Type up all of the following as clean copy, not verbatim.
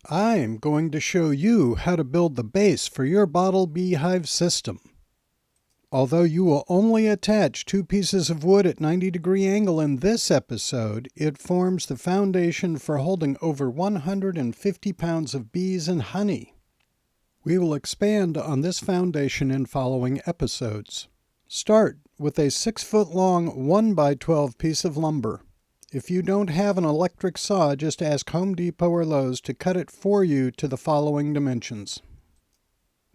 I'm going to show you how to build the base for your bottle beehive system. Although you will only attach 2 pieces of wood at 90-degree angle in this episode, it forms the foundation for holding over 150 pounds of bees and honey. We will expand on this foundation in following episodes. Start with a 6-foot-long 1x12 piece of lumber. If you don't have an electric saw, just ask Home Depot or Lowe's to cut it for you to the following dimensions.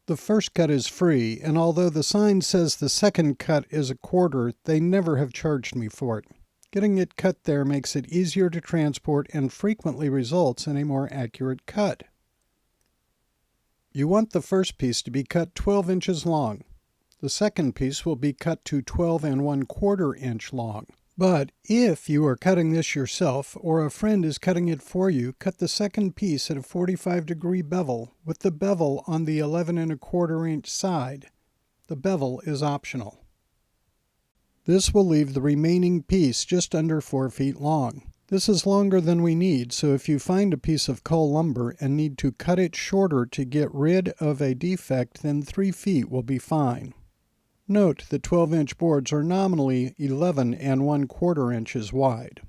The first cut is free, and although the sign says the second cut is a quarter, they never have charged me for it. Getting it cut there makes it easier to transport and frequently results in a more accurate cut. You want the first piece to be cut 12 inches long. The second piece will be cut to 12 1/4 inch long. But if you are cutting this yourself or a friend is cutting it for you, cut the second piece at a 45-degree bevel with the bevel on the 11 1/4 inch side. The bevel is optional. This will leave the remaining piece just under 4 feet long. This is longer than we need, so if you find a piece of cull lumber and need to cut it shorter to get rid of a defect, then 3 feet will be fine. Note the 12-inch boards are nominally 11 1/4 inches wide.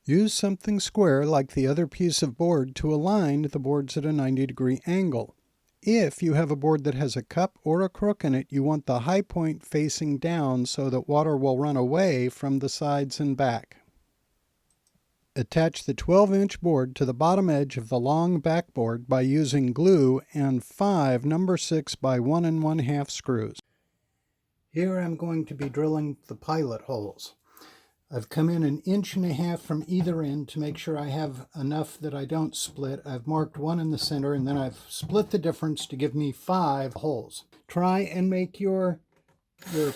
Use something square like the other piece of board to align the boards at a 90-degree angle. If you have a board that has a cup or a crook in it, you want the high point facing down so that water will run away from the sides and back. Attach the 12-inch board to the bottom edge of the long backboard by using glue and 5 number 6 by 1 1/2 screws. Here I'm going to be drilling the pilot holes. I've come in 1.5 inches from either end to make sure I have enough that I don't split. I've marked 1 in the center and then I've split the difference to give me 5 holes. Try and make your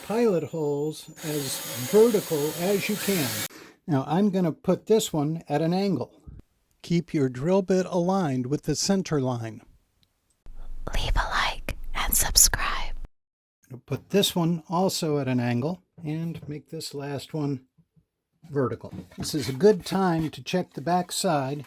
pilot holes as vertical as you can. Now I'm going to put this one at an angle. Keep your drill bit aligned with the center line. Leave a like and subscribe. I'll put this one also at an angle and make this last one vertical. This is a good time to check the back side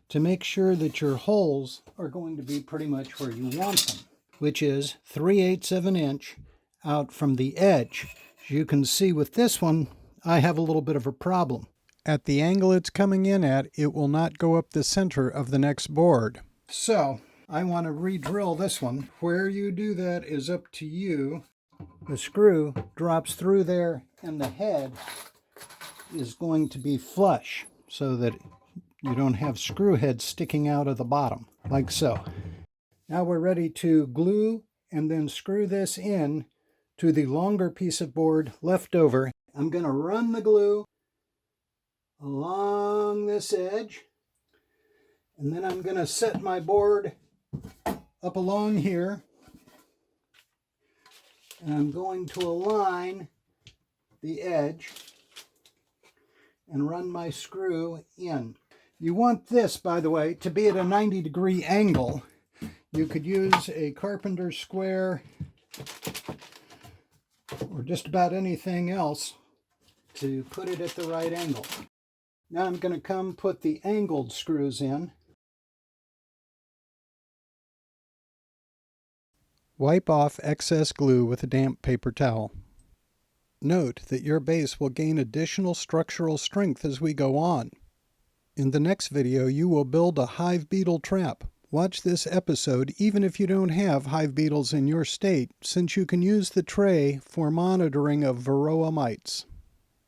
to make sure that your holes are going to be pretty much where you want them, which is 3/8 of an inch out from the edge. As you can see with this one, I have a little bit of a problem. At the angle it's coming in at, it will not go up the center of the next board. So I want to re-drill this one. Where you do that is up to you. The screw drops through there and the head is going to be flush so that you don't have screw heads sticking out of the bottom, like so. Now we're ready to glue and then screw this in to the longer piece of board left over. I'm going to run the glue along this edge, and then I'm going to set my board up along here, and I'm going to align the edge and run my screw in. You want this, by the way, to be at a 90-degree angle. You could use a carpenter's square or just about anything else to put it at the right angle. Now I'm going to come put the angled screws in. Wipe off excess glue with a damp paper towel. Note that your base will gain additional structural strength as we go on. In the next video, you will build a hive beetle trap. Watch this episode even if you don't have hive beetles in your state, since you can use the tray for monitoring of varroa mites.